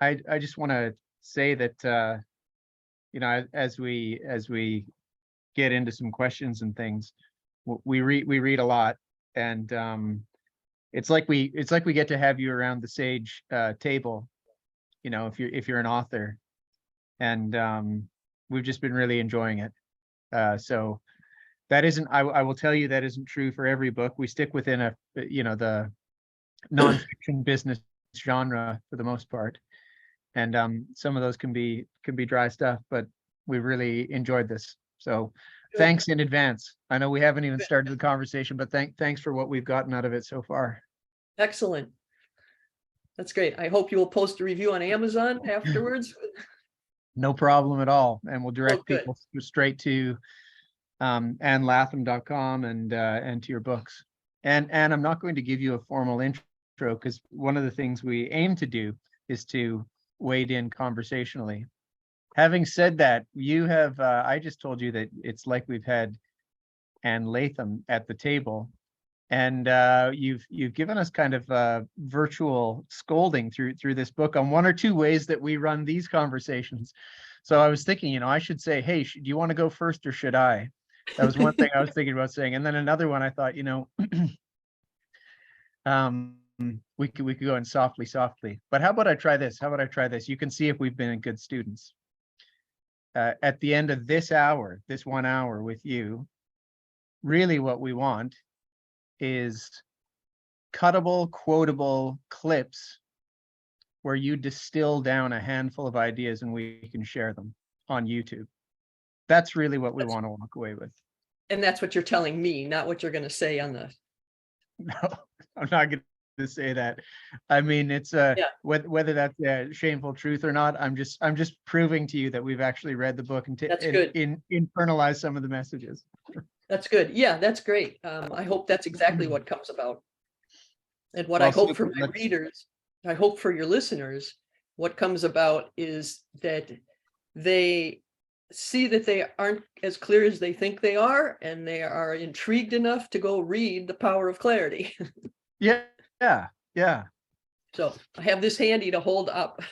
I just want to say that as we get into some questions and things, we read a lot, and it's like we get to have you around the sage table, if you're an author, and we've just been really enjoying it. So that isn't, I will tell you, that isn't true for every book. We stick within the nonfiction business genre for the most part, and some of those can be dry stuff, but we really enjoyed this. So Good. thanks in advance. I know we haven't even started the conversation, but thanks for what we've gotten out of it so far. Excellent. That's great. I hope you will post a review on Amazon afterwards. No problem at all, and we'll direct good. people straight to annlatham.com and to your books. And I'm not going to give you a formal intro, because one of the things we aim to do is to wade in conversationally. Having said that, you have I just told you that it's like we've had Ann Latham at the table, and you've given us kind of virtual scolding through this book on one or two ways that we run these conversations. So I was thinking, I should say, hey, do you want to go first, or should I? That was one thing I was thinking about saying. And then another one, I thought, we could go in softly. But how about I try this? You can see if we've been good students. At the end of this 1 hour with you, really what we want is cuttable, quotable clips where you distill down a handful of ideas and we can share them on YouTube. That's really what we want to walk away with. And that's what you're telling me, not what you're going to say on the. No, I'm not going to say that. I mean, it's whether that's a shameful truth or not. I'm just proving to you that we've actually read the book and internalized some of the messages. That's good. Yeah, that's great. I hope that's exactly what comes about. And what I hope for my readers, I hope for your listeners, what comes about is that they see that they aren't as clear as they think they are, and they are intrigued enough to go read The Power of Clarity. Yeah. So I have this handy to hold up.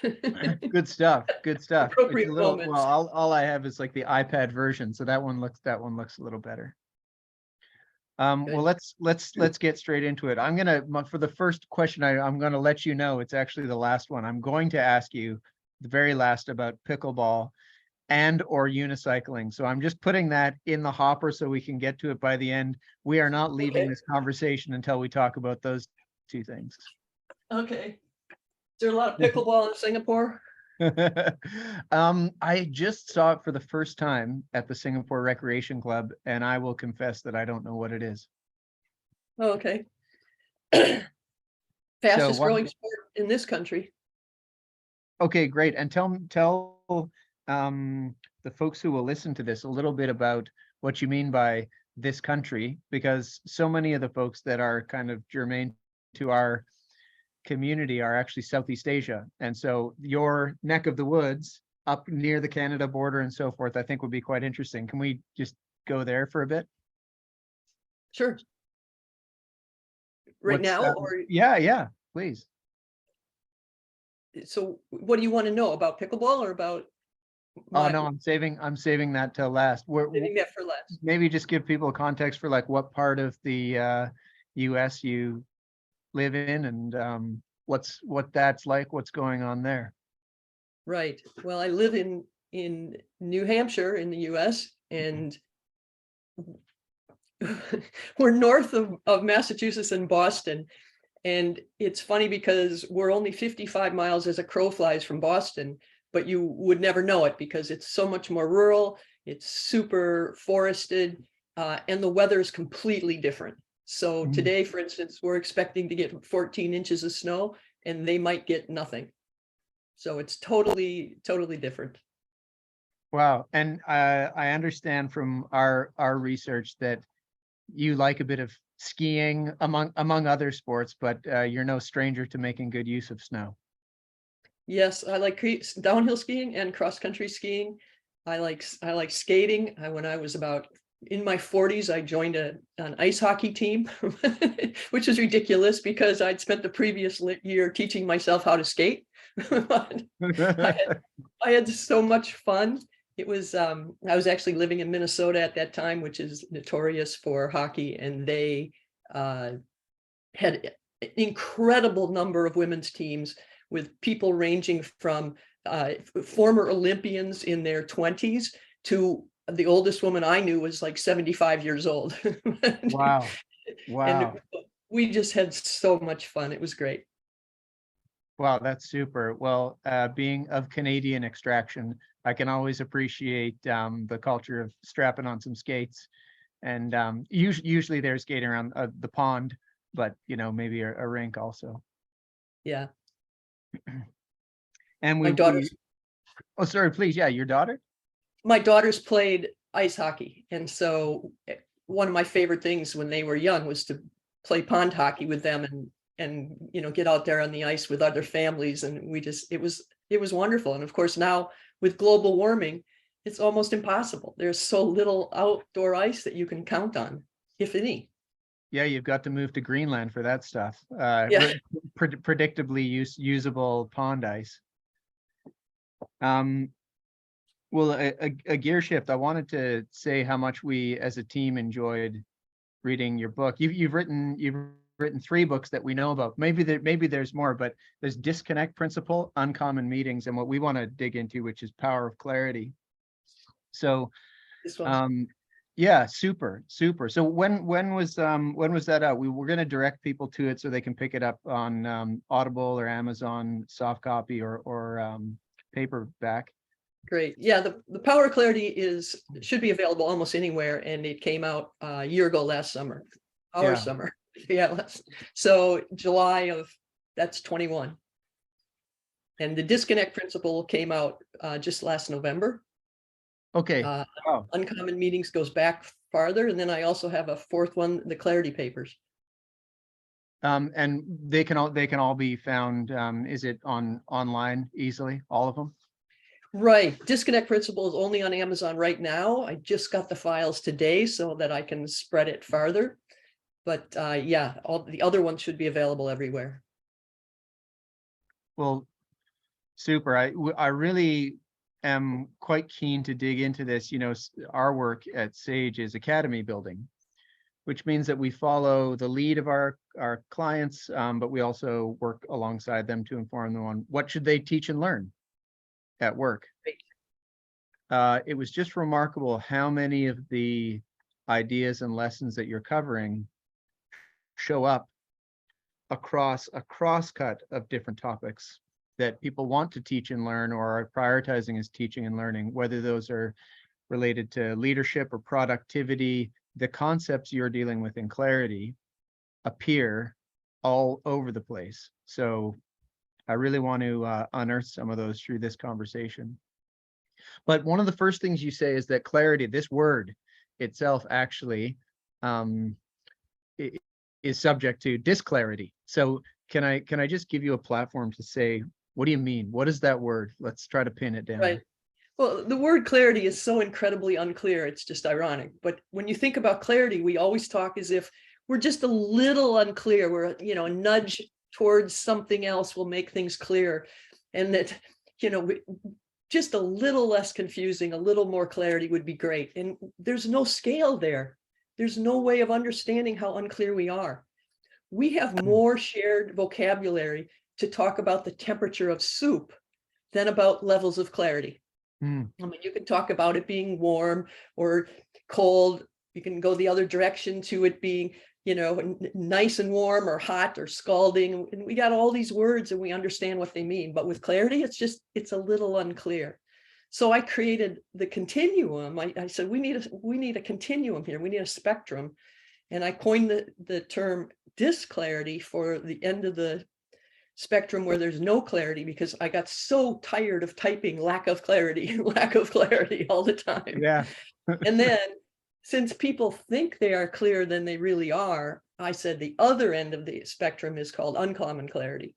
Good stuff. Appropriate moments. Well, all I have is like the iPad version, so that one looks a little better. Well, let's get straight into it. I'm gonna, for the first question, I'm gonna let you know it's actually the last one. I'm going to ask you the very last about pickleball and or unicycling. So I'm just putting that in the hopper so we can get to it by the end. We are not leaving this conversation until we talk about those two things. Okay. Is there a lot of pickleball in Singapore? I just saw it for the first time at the Singapore Recreation Club, and I will confess that I don't know what it is. Oh, okay. Fastest growing sport in this country. Okay, great. And tell the folks who will listen to this a little bit about what you mean by this country, because so many of the folks that are kind of germane to our community are actually Southeast Asia. And so your neck of the woods up near the Canada border and so forth, I think would be quite interesting. Can we just go there for a bit? Sure. Now? Or Yeah, please. So what do you want to know about pickleball or about? Oh no, I'm saving that till last. Saving that for last. Maybe just give people context for like what part of the US you live in, and what that's like, what's going on there. Right. Well, I live in New Hampshire in the US, and we're north of Massachusetts and Boston. And it's funny because we're only 55 miles as a crow flies from Boston, but you would never know it because it's so much more rural. It's super forested, and the weather is completely different. So today, for instance, we're expecting to get 14 inches of snow, and they might get nothing. So it's totally different. Wow. And I understand from our research that you like a bit of skiing among other sports, but you're no stranger to making good use of snow. Yes, I like downhill skiing and cross-country skiing. I like skating. When I was about in my 40s, I joined an ice hockey team, which is ridiculous because I'd spent the previous year teaching myself how to skate. But I had so much fun. It was, I was actually living in Minnesota at that time, which is notorious for hockey, and they had an incredible number of women's teams with people ranging from former Olympians in their 20s to the oldest woman I knew was like 75 years old. Wow. And Wow. we just had so much fun. It was great. Wow, that's super. Well, being of Canadian extraction, I can always appreciate the culture of strapping on some skates. And usually they're skating around the pond, but maybe a rink also. Yeah. And My daughter's oh, sorry, please. Yeah, your daughter? my daughters played ice hockey. And so one of my favorite things when they were young was to play pond hockey with them and get out there on the ice with other families. And it was wonderful. And of course, now with global warming, it's almost impossible. There's so little outdoor ice that you can count on, if any. Yeah, you've got to move to Greenland for that stuff. Yeah. Predictably usable pond ice. Well, a gear shift. I wanted to say how much we as a team enjoyed reading your book. You've written 3 books that we know about. Maybe there's more, but there's Disconnect Principle, Uncommon Meetings, and what we want to dig into, which is Power of Clarity. So, This one. yeah, super. So when was that out? We were going to direct people to it so they can pick it up on Audible or Amazon soft copy or paperback. Great. Yeah, the Power of Clarity should be available almost anywhere, and it came out a year ago last summer. Yeah. Summer. Yeah. So July of that's 21. And the Disconnect Principle came out just last November. Okay. Wow. Uncommon Meetings goes back farther, and then I also have a 4th one, the Clarity Papers. And they can all be found. Is it online easily? All of them? Right. Disconnect Principle is only on Amazon right now. I just got the files today so that I can spread it farther. But yeah, all the other ones should be available everywhere. Well, super. I really am quite keen to dig into this. Our work at Sage is academy building, which means that we follow the lead of our clients, but we also work alongside them to inform them on what should they teach and learn at work. It was just remarkable how many of the ideas and lessons that you're covering show up across a cross-cut of different topics that people want to teach and learn or are prioritizing as teaching and learning, whether those are related to leadership or productivity. The concepts you're dealing with in Clarity appear all over the place. So I really want to unearth some of those through this conversation. But one of the first things you say is that clarity, this word itself, actually is subject to disclarity. So can I just give you a platform to say, what do you mean? What is that word? Let's try to pin it down. Right. Well, the word clarity is so incredibly unclear. It's just ironic. But when you think about clarity, we always talk as if we're just a little unclear. We're, a nudge towards something else will make things clear. And that, just a little less confusing, a little more clarity would be great. And there's no scale there. There's no way of understanding how unclear we are. We have more shared vocabulary to talk about the temperature of soup than about levels of clarity. I mean, you can talk about it being warm or cold. You can go the other direction to it being, nice and warm or hot or scalding. And we got all these words and we understand what they mean. But with clarity, it's a little unclear. So I created the continuum. I said, we need a continuum here. We need a spectrum. And I coined the term disclarity for the end of the spectrum where there's no clarity, because I got so tired of typing lack of clarity all the time. Yeah. And then since people think they are clearer than they really are, I said the other end of the spectrum is called uncommon clarity.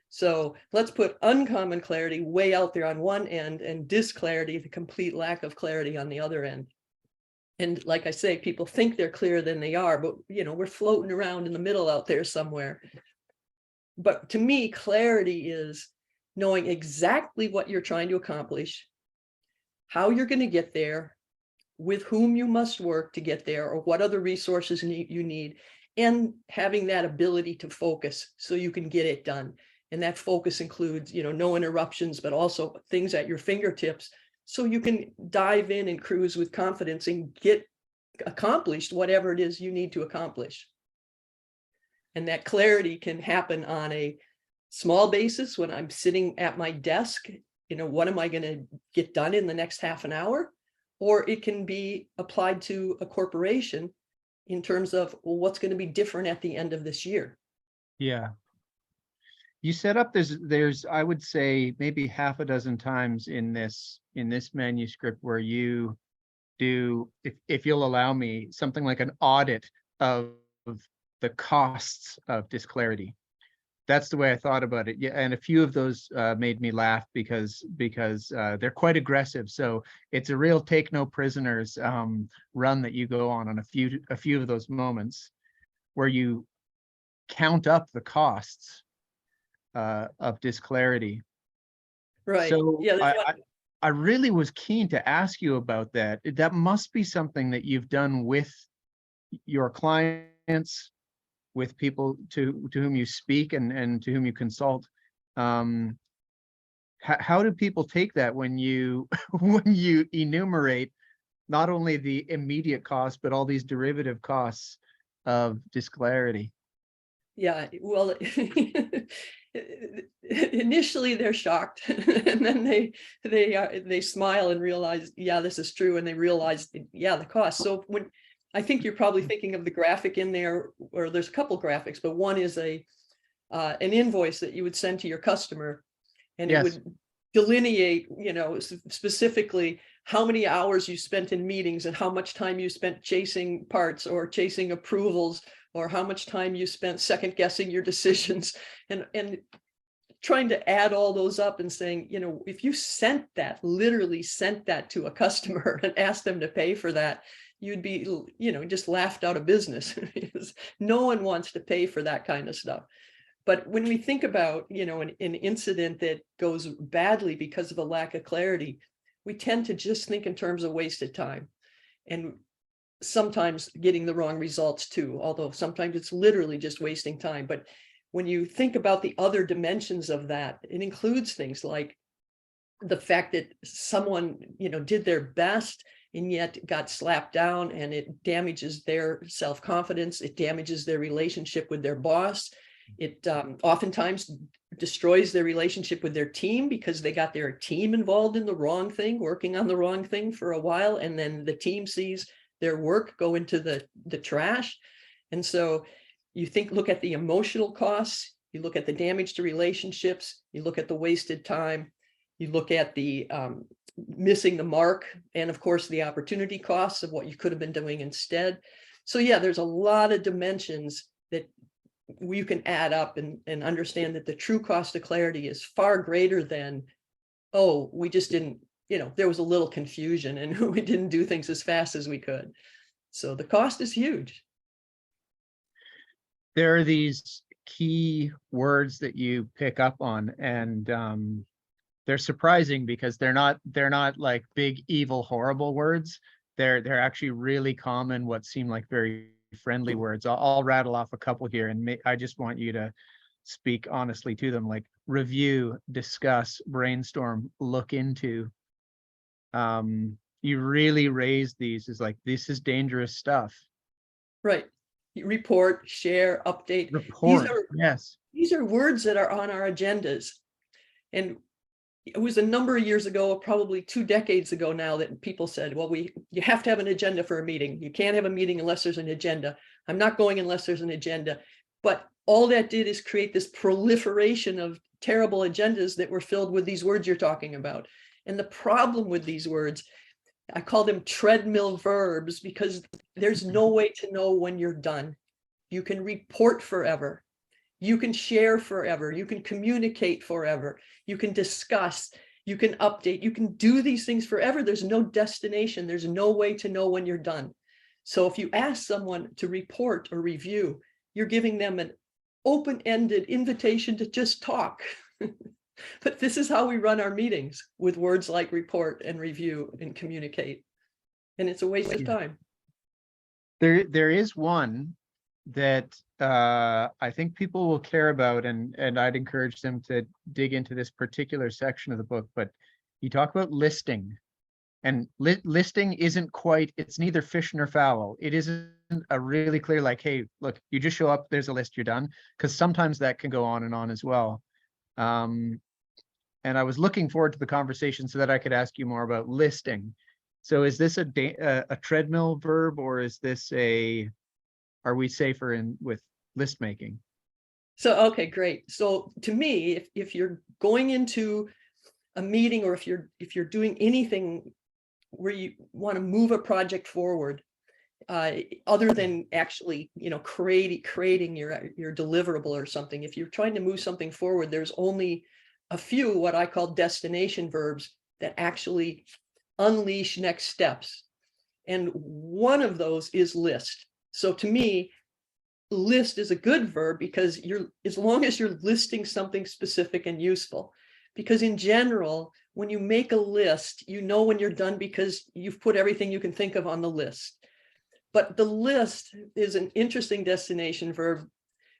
So let's put uncommon clarity way out there on one end and disclarity, the complete lack of clarity, on the other end. And like I say, people think they're clearer than they are, but we're floating around in the middle out there somewhere. But to me, clarity is knowing exactly what you're trying to accomplish, how you're going to get there, with whom you must work to get there, or what other resources you need, and having that ability to focus so you can get it done. And that focus includes, no interruptions, but also things at your fingertips, so you can dive in and cruise with confidence and get accomplished whatever it is you need to accomplish. And that clarity can happen on a small basis when I'm sitting at my desk. What am I going to get done in the next half an hour? Or it can be applied to a corporation in terms of, well, what's going to be different at the end of this year. Yeah. You set up there's I would say maybe half a dozen times in this manuscript where you do, if you'll allow me, something like an audit of the costs of disclarity. That's the way I thought about it. Yeah, and a few of those made me laugh because they're quite aggressive. So it's a real take no prisoners run that you go on a few of those moments where you count up the costs of disclarity. Right. So Yeah. I really was keen to ask you about that. That must be something that you've done with your clients, with people to whom you speak and to whom you consult. How do people take that when you when you enumerate not only the immediate costs but all these derivative costs of disclarity? Yeah. Well, initially they're shocked, and then they smile and realize, yeah, this is true, and they realize, yeah, the cost. So when I think you're probably thinking of the graphic in there, or there's a couple graphics, but one is an invoice that you would send to your customer, and it Yes. would delineate, specifically how many hours you spent in meetings and how much time you spent chasing parts or chasing approvals, or how much time you spent second guessing your decisions, and trying to add all those up and saying, if you literally sent that to a customer and asked them to pay for that, you'd be, just laughed out of business. No one wants to pay for that kind of stuff. But when we think about, an incident that goes badly because of a lack of clarity, we tend to just think in terms of wasted time, and sometimes getting the wrong results too, although sometimes it's literally just wasting time. But when you think about the other dimensions of that, it includes things like the fact that someone, did their best and yet got slapped down, and it damages their self-confidence. It damages their relationship with their boss. It oftentimes destroys their relationship with their team because they got their team involved in the wrong thing, working on the wrong thing for a while, and then the team sees their work go into the trash. And so you look at the emotional costs, you look at the damage to relationships, you look at the wasted time, you look at the missing the mark, and of course the opportunity costs of what you could have been doing instead. So yeah, there's a lot of dimensions that you can add up and understand that the true cost of clarity is far greater than, oh, we just didn't, there was a little confusion and we didn't do things as fast as we could. So the cost is huge. There are these key words that you pick up on, and they're surprising because they're not like big, evil, horrible words. They're actually really common, what seem like very friendly words. I'll rattle off a couple here, and I just want you to speak honestly to them, like review, discuss, brainstorm, look into. You really raise these as like, this is dangerous stuff. Right. Report, share, update. Report, yes. These are words that are on our agendas. And it was a number of years ago, probably 2 decades ago now, that people said, well, you have to have an agenda for a meeting. You can't have a meeting unless there's an agenda. I'm not going unless there's an agenda. But all that did is create this proliferation of terrible agendas that were filled with these words you're talking about. And the problem with these words, I call them treadmill verbs, because there's no way to know when you're done. You can report forever. You can share forever. You can communicate forever. You can discuss. You can update. You can do these things forever. There's no destination. There's no way to know when you're done. So if you ask someone to report or review, you're giving them an open-ended invitation to just talk. But this is how we run our meetings, with words like report and review and communicate. And it's a waste of time. There is one that I think people will care about, and I'd encourage them to dig into this particular section of the book. But you talk about listing, and listing isn't quite, it's neither fish nor fowl. It isn't a really clear, like, hey, look, you just show up, there's a list, you're done. Because sometimes that can go on and on as well. And I was looking forward to the conversation so that I could ask you more about listing. So is this a treadmill verb, or is this are we safer with list making? So, okay, great. So to me, if you're going into a meeting, or if you're doing anything where you want to move a project forward, other than actually, creating your deliverable or something, if you're trying to move something forward, there's only a few what I call destination verbs that actually unleash next steps. And one of those is list. So to me, list is a good verb because as long as you're listing something specific and useful. Because in general, when you make a list, you know when you're done because you've put everything you can think of on the list. But the list is an interesting destination verb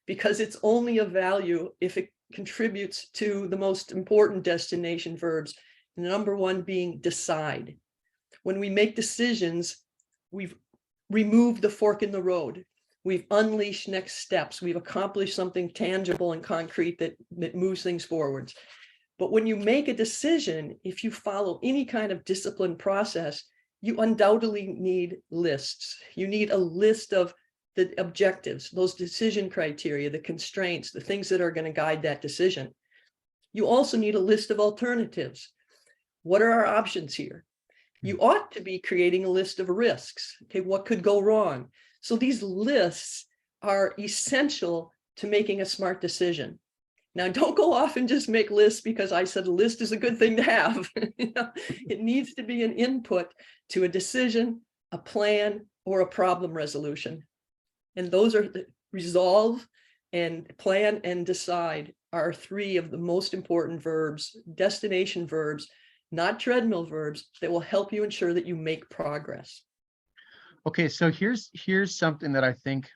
because it's only of value if it contributes to the most important destination verbs. Number one being decide. When we make decisions, we've removed the fork in the road. We've unleashed next steps. We've accomplished something tangible and concrete that moves things forwards. But when you make a decision, if you follow any kind of disciplined process, you undoubtedly need lists. You need a list of the objectives, those decision criteria, the constraints, the things that are going to guide that decision. You also need a list of alternatives. What are our options here? You ought to be creating a list of risks. Okay, what could go wrong? So these lists are essential to making a smart decision. Now, don't go off and just make lists because I said a list is a good thing to have. It needs to be an input to a decision, a plan, or a problem resolution. And those are the resolve and plan and decide are three of the most important verbs, destination verbs, not treadmill verbs, that will help you ensure that you make progress. Okay, so here's something that I think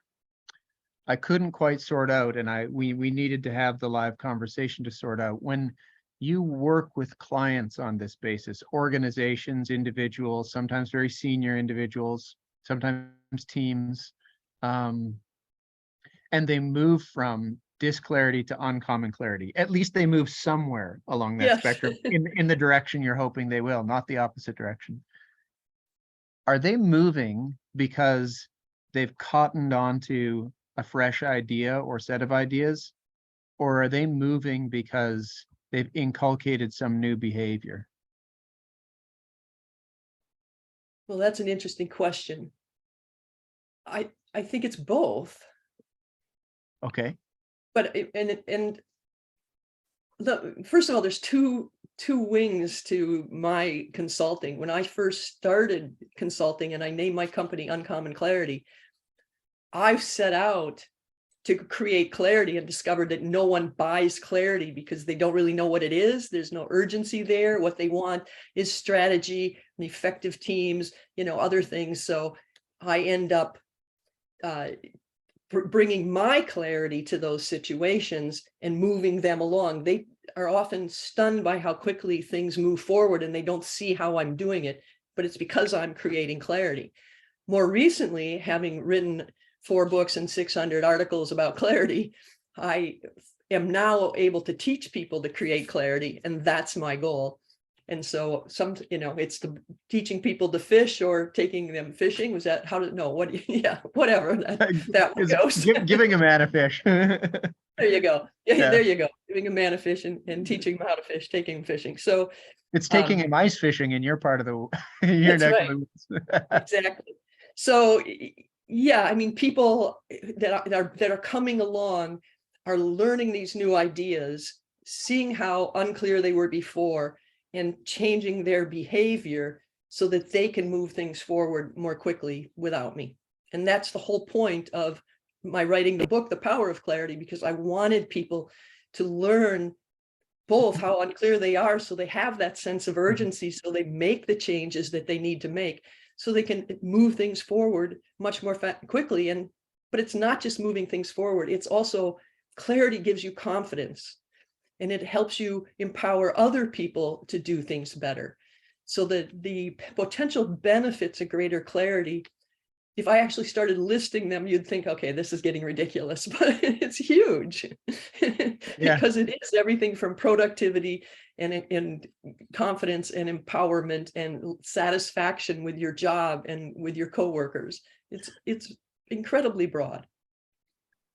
I couldn't quite sort out, and we needed to have the live conversation to sort out. When you work with clients on this basis, organizations, individuals, sometimes very senior individuals, sometimes teams, and they move from disclarity to uncommon clarity. At least they move somewhere along that spectrum in the direction you're hoping they will, not the opposite direction. Are they moving because they've cottoned onto a fresh idea or set of ideas, or are they moving because they've inculcated some new behavior? Well, that's an interesting question. I think it's both. Okay. But first of all, there's two wings to my consulting. When I first started consulting and I named my company Uncommon Clarity, I've set out to create clarity and discovered that no one buys clarity because they don't really know what it is. There's no urgency there. What they want is strategy and effective teams, other things. So I end up bringing my clarity to those situations and moving them along. They are often stunned by how quickly things move forward and they don't see how I'm doing it, but it's because I'm creating clarity. More recently, having written 4 books and 600 articles about clarity, I am now able to teach people to create clarity, and that's my goal. And so it's teaching people to fish or taking them fishing. Was that whatever that one goes. Giving a man a fish. There you go. Yeah. There you go. Giving a man a fish and teaching him how to fish, taking him fishing. So it's taking him ice fishing in your part of your neck of the woods. Exactly. So yeah, I mean, people that are coming along are learning these new ideas, seeing how unclear they were before, and changing their behavior so that they can move things forward more quickly without me. And that's the whole point of my writing the book, The Power of Clarity, because I wanted people to learn both how unclear they are, so they have that sense of urgency, so they make the changes that they need to make, so they can move things forward much more quickly. But it's not just moving things forward, it's also clarity gives you confidence, and it helps you empower other people to do things better. So that the potential benefits of greater clarity, if I actually started listing them, you'd think, okay, this is getting ridiculous, but it's huge. Yeah. Because it is everything from productivity and confidence and empowerment and satisfaction with your job and with your coworkers. It's incredibly broad.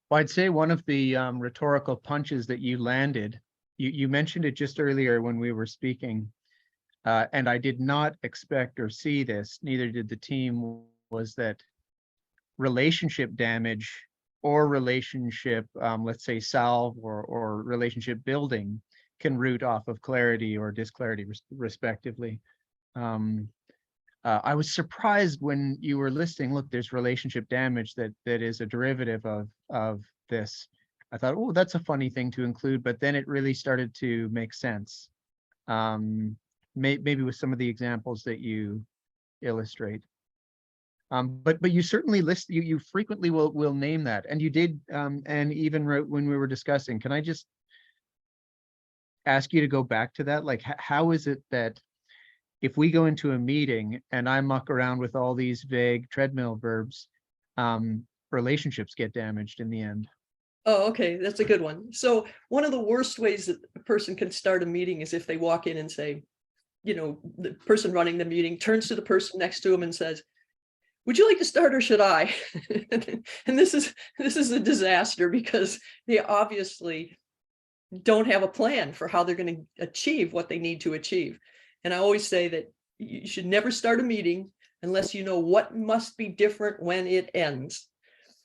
Well, I'd say one of the rhetorical punches that you landed, you mentioned it just earlier when we were speaking, and I did not expect or see this, neither did the team, was that relationship damage or relationship, let's say salve or relationship building can root off of clarity or disclarity respectively. I was surprised when you were listing, look, there's relationship damage that is a derivative of this. I thought, oh, that's a funny thing to include, but then it really started to make sense. Maybe with some of the examples that you illustrate. But you certainly list, you frequently will name that, and you did, and even when we were discussing, can I just ask you to go back to that? Like, how is it that if we go into a meeting and I muck around with all these vague treadmill verbs, relationships get damaged in the end? Oh, okay, that's a good one. So one of the worst ways that a person can start a meeting is if they walk in and say, the person running the meeting turns to the person next to him and says, would you like to start or should I? And this is a disaster because they obviously don't have a plan for how they're going to achieve what they need to achieve. And I always say that you should never start a meeting unless you know what must be different when it ends.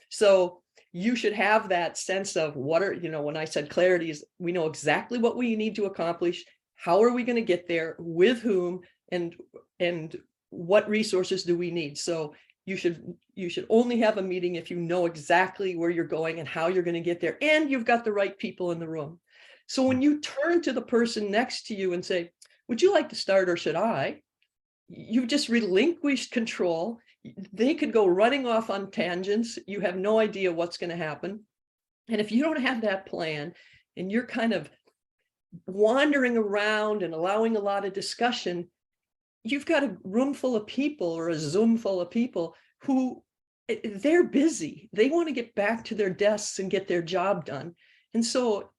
So you should have that sense of what are, when I said clarity is, we know exactly what we need to accomplish. How are we going to get there, with whom, and what resources do we need? So you should only have a meeting if you know exactly where you're going and how you're going to get there, and you've got the right people in the room. So when you turn to the person next to you and say, would you like to start or should I? You've just relinquished control. They could go running off on tangents. You have no idea what's going to happen. And if you don't have that plan and you're kind of wandering around and allowing a lot of discussion, you've got a room full of people or a Zoom full of people who they're busy. They want to get back to their desks and get their job done. And so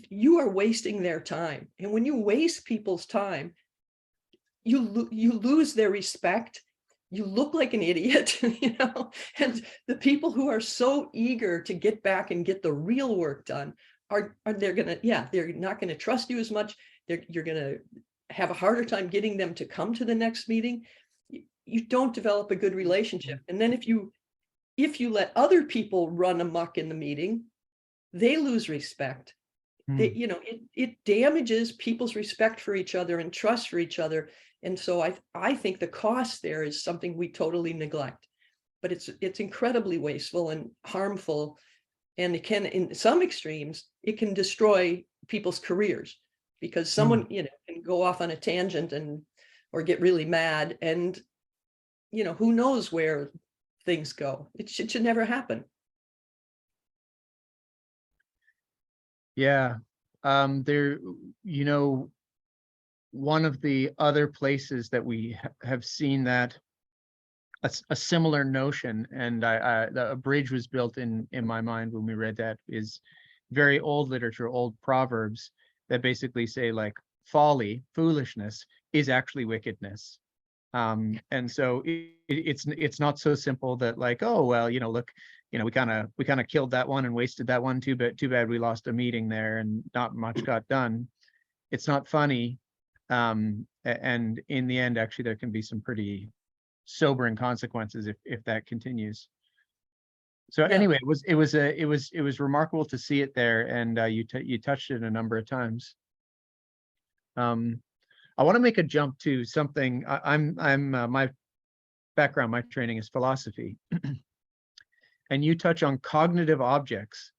you are wasting their time. And when you waste people's time, you lose their respect. You look like an idiot, and the people who are so eager to get back and get the real work done they're not going to trust you as much. You're going to have a harder time getting them to come to the next meeting. You don't develop a good relationship. And then if you let other people run amok in the meeting, they lose respect. It damages people's respect for each other and trust for each other. And so I think the cost there is something we totally neglect, but it's incredibly wasteful and harmful. And it can, in some extremes, it can destroy people's careers, because someone, can go off on a tangent or get really mad, and, who knows where things go. It should never happen. Yeah. There, one of the other places that we have seen that a similar notion, and a bridge was built in my mind when we read that, is very old literature, old proverbs that basically say, like, folly, foolishness is actually wickedness. And so it's not so simple that, like, oh well, look, we kind of killed that one and wasted that one. Too bad we lost a meeting there and not much got done. It's not funny. And in the end, actually, there can be some pretty sobering consequences if that continues. So Yeah. anyway, it was remarkable to see it there, and you touched it a number of times. I want to make a jump to something. I'm my background, my training is philosophy, and you touch on cognitive objects.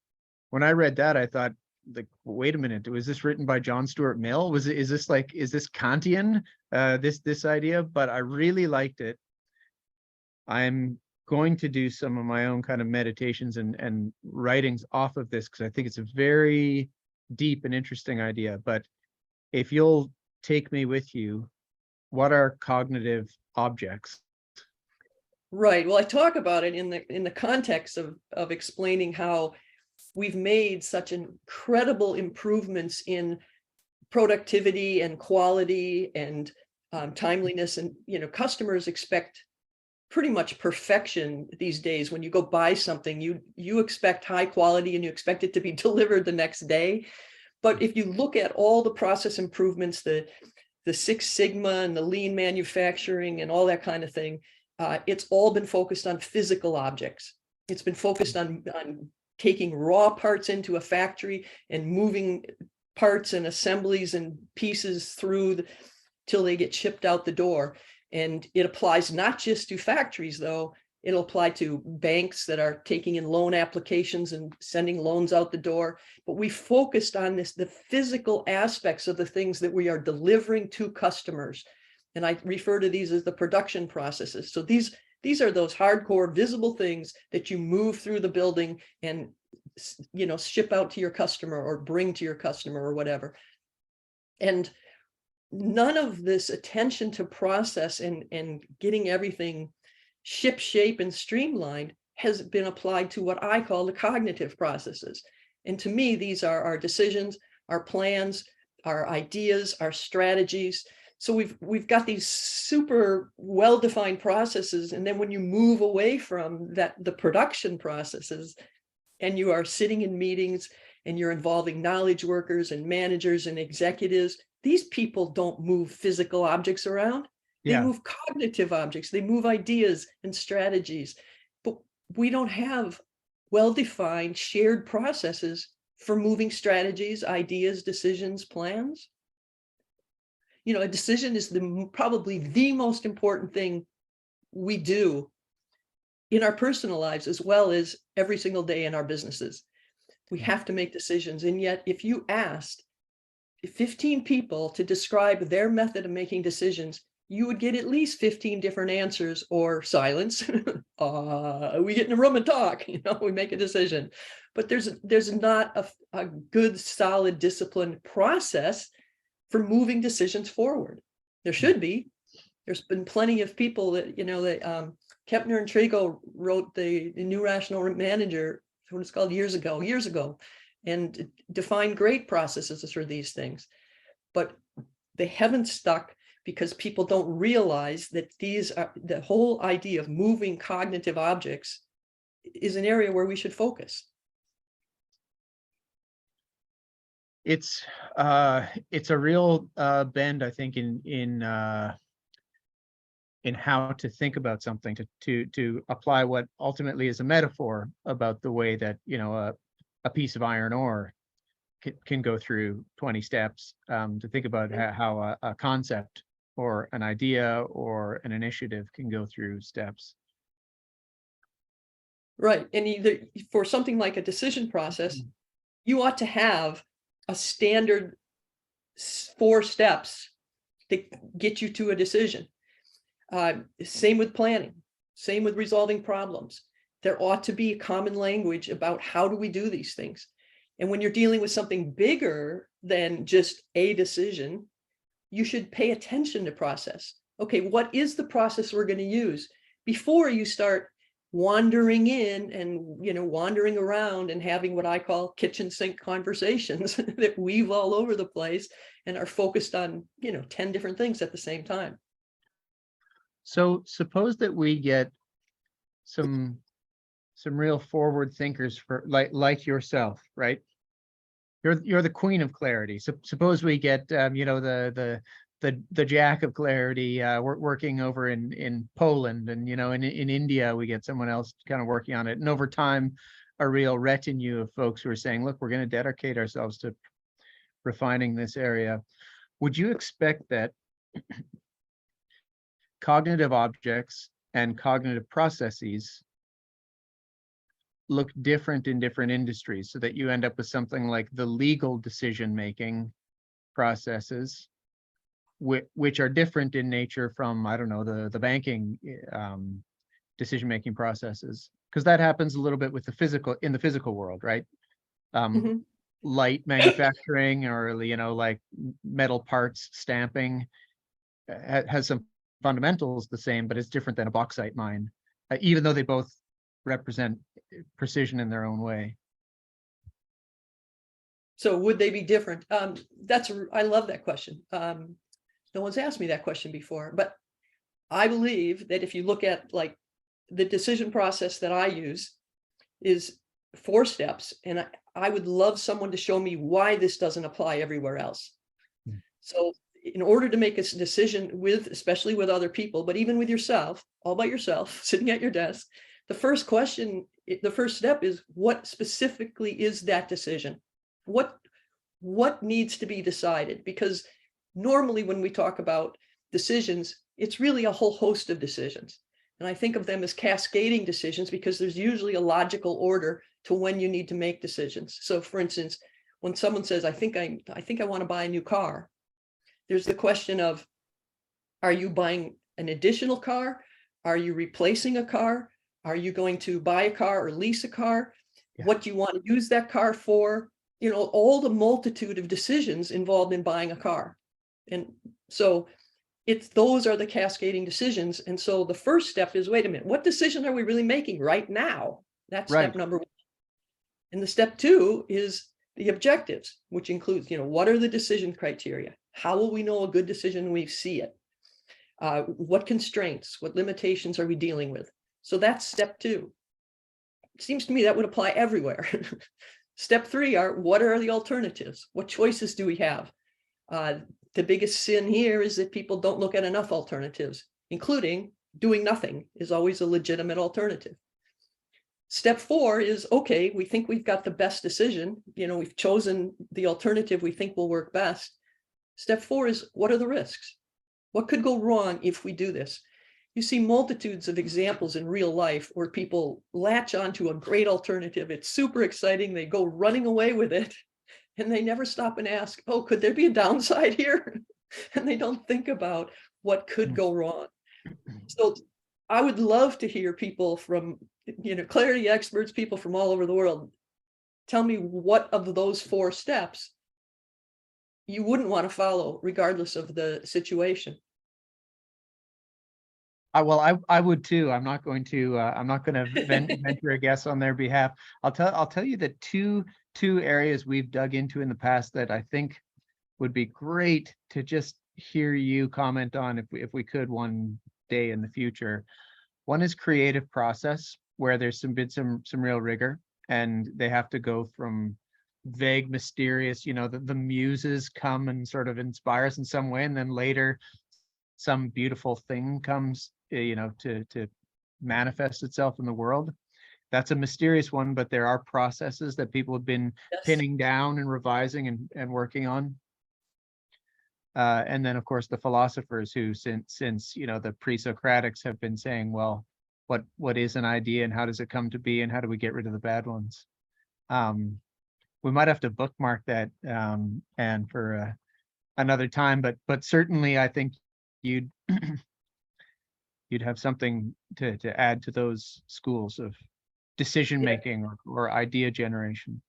When I read that, I thought, like, wait a minute, was this written by John Stuart Mill? Is this Kantian, this idea? But I really liked it. I'm going to do some of my own kind of meditations and writings off of this, because I think it's a very deep and interesting idea. But if you'll take me with you, what are cognitive objects? Right. Well, I talk about it in the context of explaining how we've made such incredible improvements in productivity and quality and timeliness, and customers expect pretty much perfection these days. When you go buy something, you expect high quality and you expect it to be delivered the next day. But if you look at all the process improvements, the Six Sigma and the lean manufacturing and all that kind of thing, it's all been focused on physical objects. It's been focused on taking raw parts into a factory and moving parts and assemblies and pieces through till they get shipped out the door. And it applies not just to factories, though. It'll apply to banks that are taking in loan applications and sending loans out the door. But we focused on the physical aspects of the things that we are delivering to customers. And I refer to these as the production processes. So these are those hardcore visible things that you move through the building and ship out to your customer or bring to your customer or whatever. And none of this attention to process and getting everything ship shape and streamlined has been applied to what I call the cognitive processes. And to me, these are our decisions, our plans, our ideas, our strategies. So we've got these super well-defined processes. And then when you move away from the production processes, and you are sitting in meetings and you're involving knowledge workers and managers and executives, these people don't move physical objects around. They move cognitive objects. They move ideas and strategies. But we don't have well-defined shared processes for moving strategies, ideas, decisions, plans. A decision is probably the most important thing we do in our personal lives, as well as every single day in our businesses. We have to make decisions. And yet, if you asked 15 people to describe their method of making decisions, you would get at least 15 different answers or silence. We get in a room and talk, we make a decision. But there's not a good, solid, disciplined process for moving decisions forward. There should be. There's been plenty of people that, Kepner and Trago wrote the New Rational Manager, what it's called, years ago, and defined great processes for these things. But they haven't stuck because people don't realize that the whole idea of moving cognitive objects is an area where we should focus. It's a real bend, I think, in how to think about something, to apply what ultimately is a metaphor about the way that a piece of iron ore can go through 20 steps, to think about how a concept or an idea or an initiative can go through steps. Right. And either for something like a decision process, you ought to have a standard 4 steps that get you to a decision. Same with planning, same with resolving problems. There ought to be a common language about how do we do these things. And when you're dealing with something bigger than just a decision, you should pay attention to process. Okay, what is the process we're going to use before you start wandering in and wandering around and having what I call kitchen sink conversations that weave all over the place and are focused on 10 different things at the same time. So suppose that we get some real forward thinkers, for like yourself, right? You're the queen of clarity. So suppose we get the jack of clarity working over in Poland, and in India we get someone else kind of working on it, and over time a real retinue of folks who are saying, look, we're going to dedicate ourselves to refining this area. Would you expect that cognitive objects and cognitive processes look different in different industries, so that you end up with something like the legal decision-making processes, which are different in nature from, I don't know, the banking decision-making processes, because that happens a little bit with in the physical world, right? Mhm. Light manufacturing, or, like metal parts stamping, has some fundamentals the same, but it's different than a bauxite mine, even though they both represent precision in their own way. So would they be different? I love that question. No one's asked me that question before, but I believe that if you look at like the decision process that I use is 4 steps, and I would love someone to show me why this doesn't apply everywhere else. Hmm. So in order to make a decision with, especially with other people, but even with yourself, all by yourself, sitting at your desk, the first step is, what specifically is that decision? What needs to be decided? Because normally when we talk about decisions, it's really a whole host of decisions. And I think of them as cascading decisions because there's usually a logical order to when you need to make decisions. So for instance, when someone says, I think I want to buy a new car, there's the question of, are you buying an additional car? Are you replacing a car? Are you going to buy a car or lease a car? Yeah. What do you want to use that car for? All the multitude of decisions involved in buying a car. And so those are the cascading decisions. And so the first step is, wait a minute, what decision are we really making right now? That's Right. step number 1. And the step 2 is the objectives, which includes, what are the decision criteria? How will we know a good decision when we see it? What constraints, what limitations are we dealing with? So that's step 2. It seems to me that would apply everywhere. Step 3 are, what are the alternatives? What choices do we have? The biggest sin here is that people don't look at enough alternatives, including doing nothing is always a legitimate alternative. Step 4 is, okay, we think we've got the best decision. We've chosen the alternative we think will work best. Step 4 is, what are the risks? What could go wrong if we do this? You see multitudes of examples in real life where people latch onto a great alternative. It's super exciting. They go running away with it, and they never stop and ask, oh, could there be a downside here? And they don't think about what could go wrong. So I would love to hear people from, clarity experts, people from all over the world, tell me what of those 4 steps you wouldn't want to follow regardless of the situation. I would too. I'm not going to venture a guess on their behalf. I'll tell you that two areas we've dug into in the past that I think would be great to just hear you comment on if we could one day in the future. One is creative process, where there's some real rigor, and they have to go from vague, mysterious, the muses come and sort of inspire us in some way, and then later some beautiful thing comes, to manifest itself in the world. That's a mysterious one, but there are processes that people have been pinning down and revising and working on. And then, of course, the philosophers who, since the pre-Socratics, have been saying, well, what is an idea, and how does it come to be, and how do we get rid of the bad ones? We might have to bookmark that, and for another time, but certainly I think you'd have something to add to those schools of decision making or idea generation.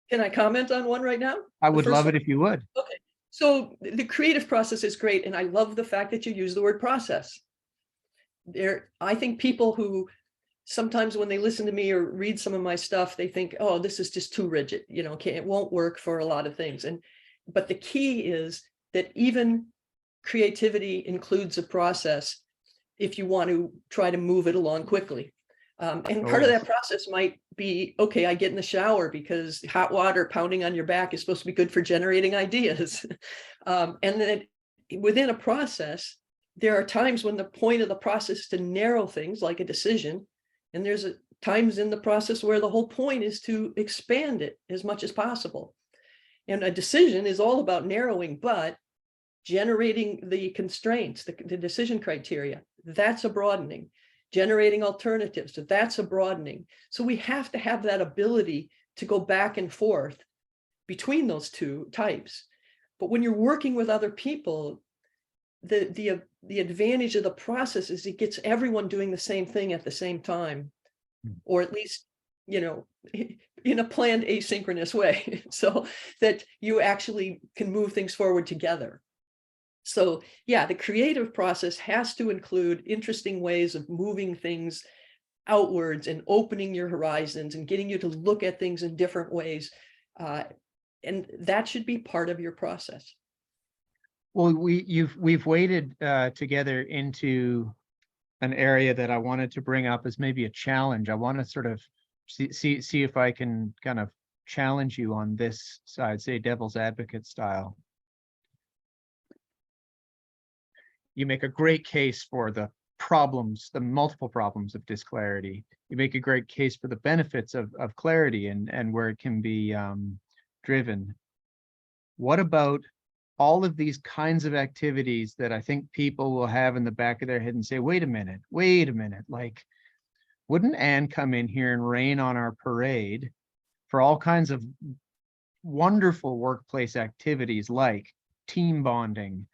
Can I comment on one right now? I would love it if you would. Okay. So the creative process is great, and I love the fact that you use the word process. I think people who sometimes when they listen to me or read some of my stuff, they think, oh, this is just too rigid, it won't work for a lot of things. But the key is that even creativity includes a process if you want to try to move it along quickly. And part of that process might be, okay, I get in the shower because hot water pounding on your back is supposed to be good for generating ideas. And then within a process, there are times when the point of the process is to narrow things like a decision. And there's times in the process where the whole point is to expand it as much as possible. And a decision is all about narrowing, but generating the constraints, the decision criteria, that's a broadening. generating alternatives. So that's a broadening. So we have to have that ability to go back and forth between those two types. But when you're working with other people, the advantage of the process is it gets everyone doing the same thing at the same time, or at least, you know, in a planned asynchronous way, so that you actually can move things forward together. So yeah, the creative process has to include interesting ways of moving things outwards and opening your horizons and getting you to look at things in different ways. And that should be part of your process. Well, we've waded together into an area that I wanted to bring up as maybe a challenge. I want to sort of see if I can kind of challenge you on this side, say devil's advocate style. You make a great case for the problems, the multiple problems of disclarity. You make a great case for the benefits of clarity and where it can be driven. What about all of these kinds of activities that I think people will have in the back of their head and say, wait a minute, like, wouldn't Ann come in here and rain on our parade for all kinds of wonderful workplace activities like team bonding,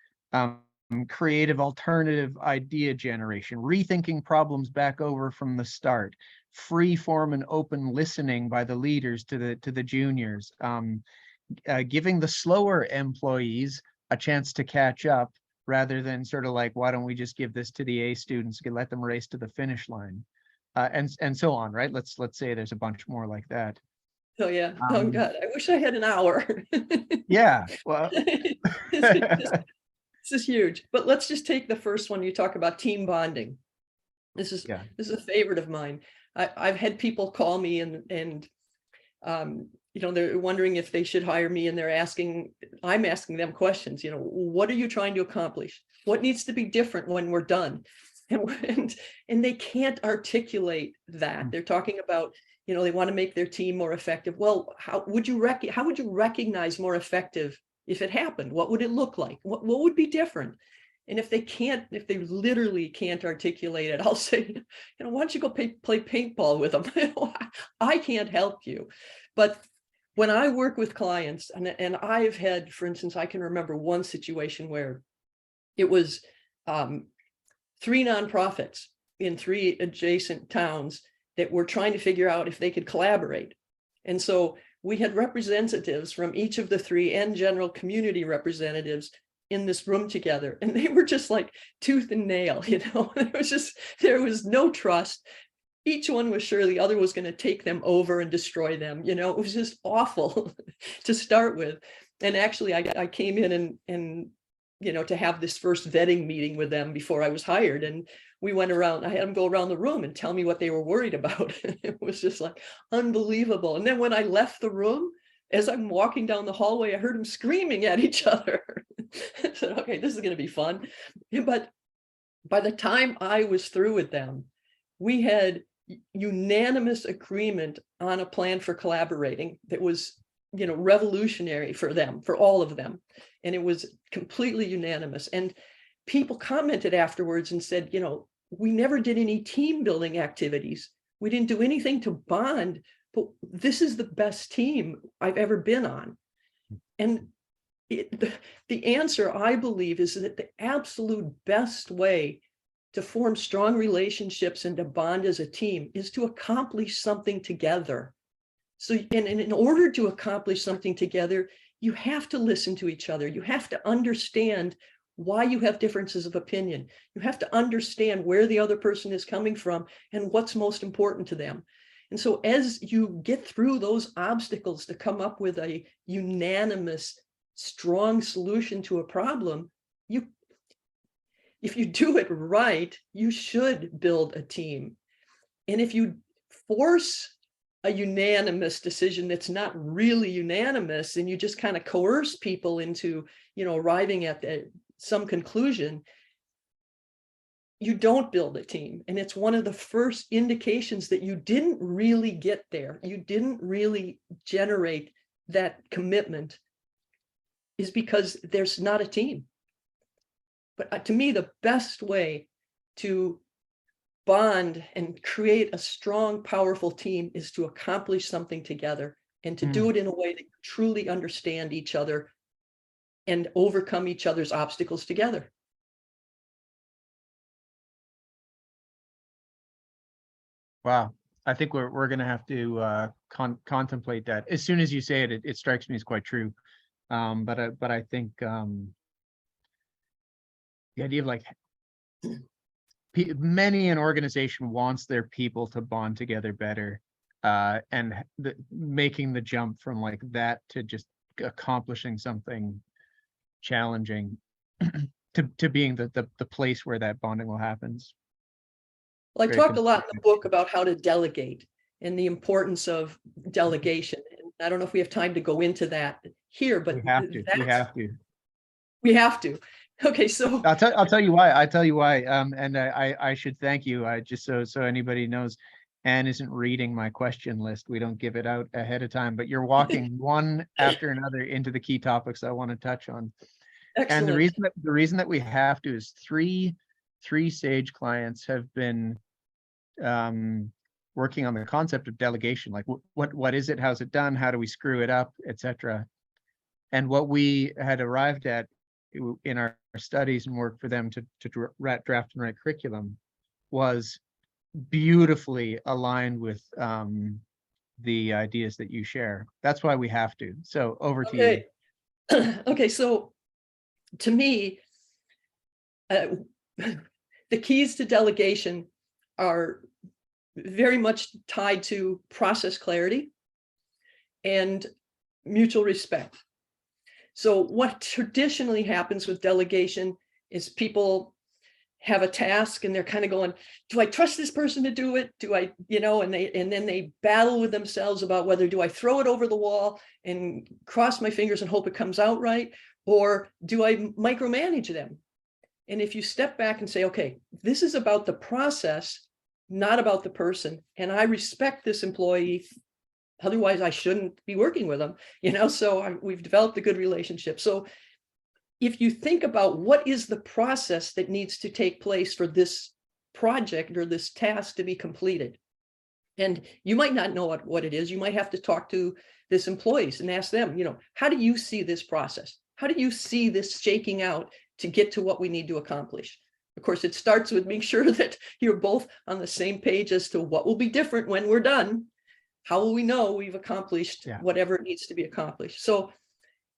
creative alternative idea generation, rethinking problems back over from the start, free form and open listening by the leaders to the juniors, giving the slower employees a chance to catch up rather than sort of like, why don't we just give this to the A students, let them race to the finish line, and so on, right? Let's say there's a bunch more like that. Oh yeah. Oh God, I wish I had an hour. Yeah, well, this is huge. But let's just take the first one. You talk about team bonding. This is a favorite of mine. I've had people call me and you know, they're wondering if they should hire me, and I'm asking them questions. You know, what are you trying to accomplish? What needs to be different when we're done? And they can't articulate that. They're talking about, you know, they want to make their team more effective. Well, how would you recognize more effective if it happened? What would it look like? What would be different? And if they literally can't articulate it, I'll say, you know, why don't you go play paintball with them? I can't help you. But when I work with clients, and I've had, for instance, I can remember one situation where it was 3 nonprofits in 3 adjacent towns that were trying to figure out if they could collaborate. And so we had representatives from each of the 3 and general community representatives in this room together, and they were just like tooth and nail, you know. There was no trust. Each one was sure the other was going to take them over and destroy them. You know, it was just awful to start with. And actually I came in and you know, to have this first vetting meeting with them before I was hired. And we went around, I had them go around the room and tell me what they were worried about. It was just like unbelievable. And then when I left the room, as I'm walking down the hallway, I heard them screaming at each other. I said, okay, this is going to be fun. But by the time I was through with them, we had unanimous agreement on a plan for collaborating that was, you know, revolutionary for them, for all of them. And it was completely unanimous. And people commented afterwards and said, you know, we never did any team building activities. We didn't do anything to bond, but this is the best team I've ever been on. And the answer, I believe, is that the absolute best way to form strong relationships and to bond as a team is to accomplish something together. So, and in order to accomplish something together, you have to listen to each other. You have to understand why you have differences of opinion. You have to understand where the other person is coming from and what's most important to them. And so as you get through those obstacles to come up with a unanimous, strong solution to a problem, if you do it right, you should build a team. And if you force a unanimous decision that's not really unanimous, and you just kind of coerce people into, you know, arriving at some conclusion, you don't build a team. And it's one of the first indications that you didn't really get there. You didn't really generate that commitment, is because there's not a team. But to me, the best way to bond and create a strong, powerful team is to accomplish something together, and to do it in a way that you truly understand each other and overcome each other's obstacles together. Wow. I think we're going to have to contemplate that. As soon as you say it, it strikes me as quite true. But I think the idea of like many an organization wants their people to bond together better, and making the jump from like that to just accomplishing something challenging to being the place where that bonding will happen. Well, I Very talk a lot in the constructive. book about how to delegate and the importance of delegation. And I don't know if we have time to go into that here, but We have to. We have to. we have to. Okay, so I'll tell you why. I tell you why. And I should thank you. I just so anybody knows, Anne isn't reading my question list. We don't give it out ahead of time, but you're walking one after another into the key topics I want to touch on. And excellent. the reason that we have to is three Sage clients have been working on the concept of delegation. Like what is it? How's it done? How do we screw it up, etc. And what we had arrived at in our studies and work for them to draft and write curriculum was beautifully aligned with the ideas that you share. That's why we have to. So over to you. Okay, so to me, the keys to delegation are very much tied to process clarity and mutual respect. So what traditionally happens with delegation is people have a task and they're kind of going, do I trust this person to do it? Do I, and then they battle with themselves about whether do I throw it over the wall and cross my fingers and hope it comes out right? Or do I micromanage them? And if you step back and say, okay, this is about the process, not about the person, and I respect this employee, otherwise I shouldn't be working with them, so we've developed a good relationship. So if you think about what is the process that needs to take place for this project or this task to be completed, and you might not know what it is, you might have to talk to this employees and ask them, how do you see this process? How do you see this shaking out to get to what we need to accomplish? Of course, it starts with making sure that you're both on the same page as to what will be different when we're done. How will we know we've accomplished whatever needs to be accomplished? So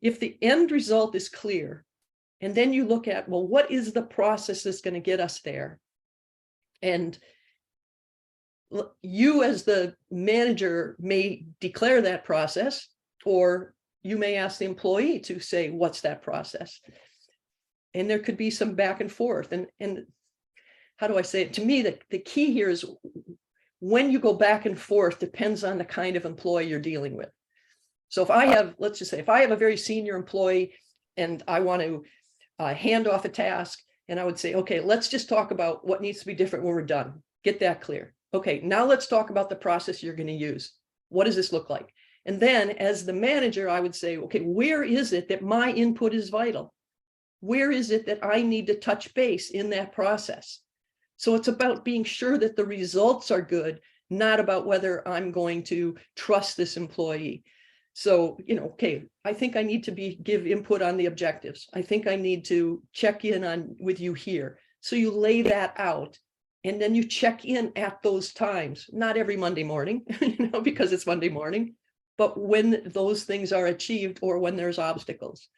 if the end result is clear, and then you look at, well, what is the process that's going to get us there? And you as the manager may declare that process, or you may ask the employee to say, what's that process? And there could be some back and forth. And how do I say it? To me, the key here is when you go back and forth depends on the kind of employee you're dealing with. So if I have, let's just say, if I have a very senior employee and I want to hand off a task, and I would say, okay, let's just talk about what needs to be different when we're done. Get that clear. Okay, now let's talk about the process you're going to use. What does this look like? And then as the manager, I would say, okay, where is it that my input is vital? Where is it that I need to touch base in that process? So it's about being sure that the results are good, not about whether I'm going to trust this employee. So, okay, I think I need to give input on the objectives. I think I need to check in with you here. So you lay that out, and then you check in at those times, not every Monday morning, because it's Monday morning, but when those things are achieved or when there's obstacles.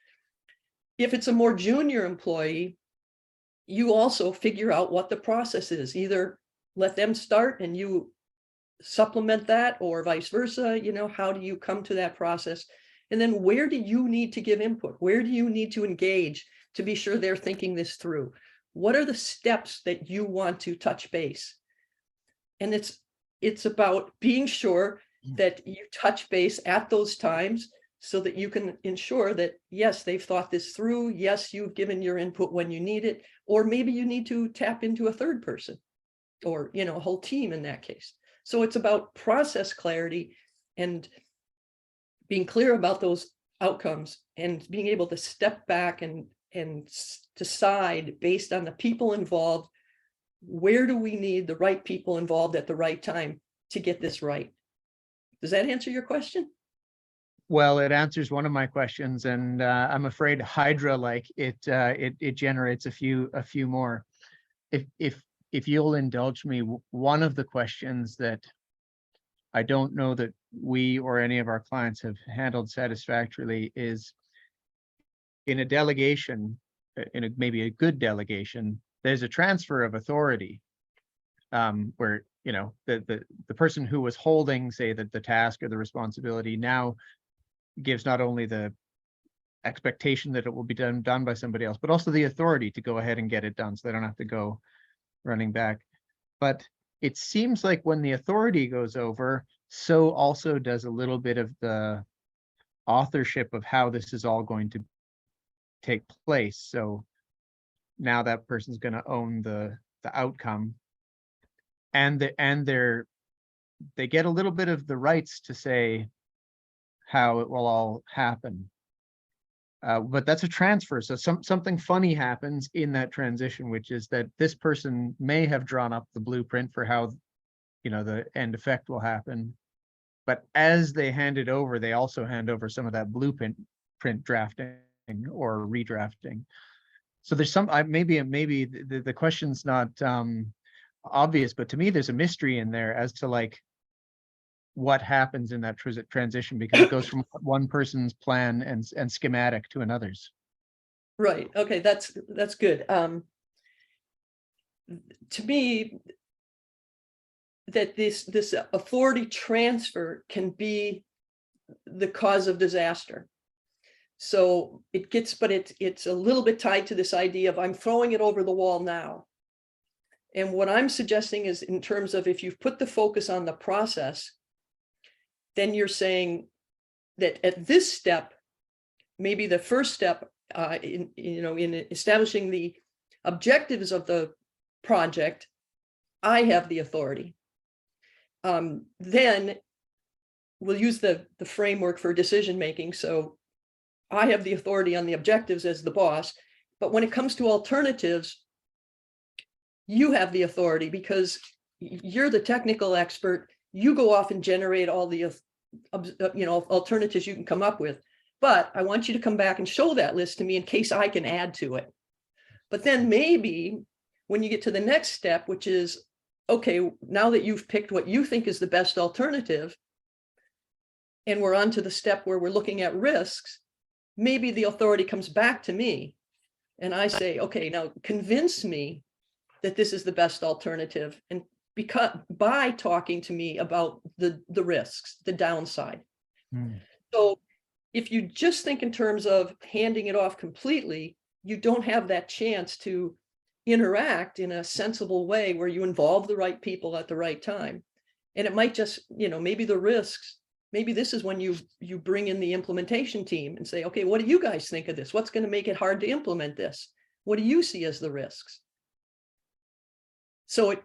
If it's a more junior employee, you also figure out what the process is. Either let them start and you supplement that, or vice versa. How do you come to that process? And then where do you need to give input? Where do you need to engage to be sure they're thinking this through? What are the steps that you want to touch base? And it's about being sure that you touch base at those times so that you can ensure that, yes, they've thought this through. Yes, you've given your input when you need it, or maybe you need to tap into a third person or, a whole team in that case. So it's about process clarity and being clear about those outcomes and being able to step back and decide based on the people involved, where do we need the right people involved at the right time to get this right? Does that answer your question? Well, it answers one of my questions, and I'm afraid Hydra, like it generates a few more. If you'll indulge me, one of the questions that I don't know that we or any of our clients have handled satisfactorily is in a delegation, maybe a good delegation, there's a transfer of authority, where the person who was holding, say, the task or the responsibility now gives not only the expectation that it will be done by somebody else, but also the authority to go ahead and get it done, so they don't have to go running back. But it seems like when the authority goes over, so also does a little bit of the authorship of how this is all going to take place. So now that person's going to own the outcome, and they get a little bit of the rights to say how it will all happen. But that's a transfer. So something funny happens in that transition, which is that this person may have drawn up the blueprint for how the end effect will happen. But as they hand it over, they also hand over some of that blueprint drafting or redrafting. So there's some maybe the question's not obvious, but to me there's a mystery in there as to like what happens in that transition, because it goes from one person's plan and schematic to another's. Right. Okay, that's good. To me, that this authority transfer can be the cause of disaster. So it's a little bit tied to this idea of I'm throwing it over the wall now. And what I'm suggesting is, in terms of, if you've put the focus on the process, then you're saying that at this step, maybe the first step in establishing the objectives of the project, I have the authority. Then we'll use the framework for decision making. So I have the authority on the objectives as the boss, but when it comes to alternatives, you have the authority because you're the technical expert. You go off and generate all the alternatives you can come up with. But I want you to come back and show that list to me in case I can add to it. But then maybe when you get to the next step, which is, okay, now that you've picked what you think is the best alternative, and we're on to the step where we're looking at risks, maybe the authority comes back to me and I say, okay, now convince me that this is the best alternative, and by talking to me about the risks, the downside. So if you just think in terms of handing it off completely, you don't have that chance to interact in a sensible way where you involve the right people at the right time. And it might just, maybe the risks, maybe this is when you bring in the implementation team and say, okay, what do you guys think of this? What's going to make it hard to implement this? What do you see as the risks? So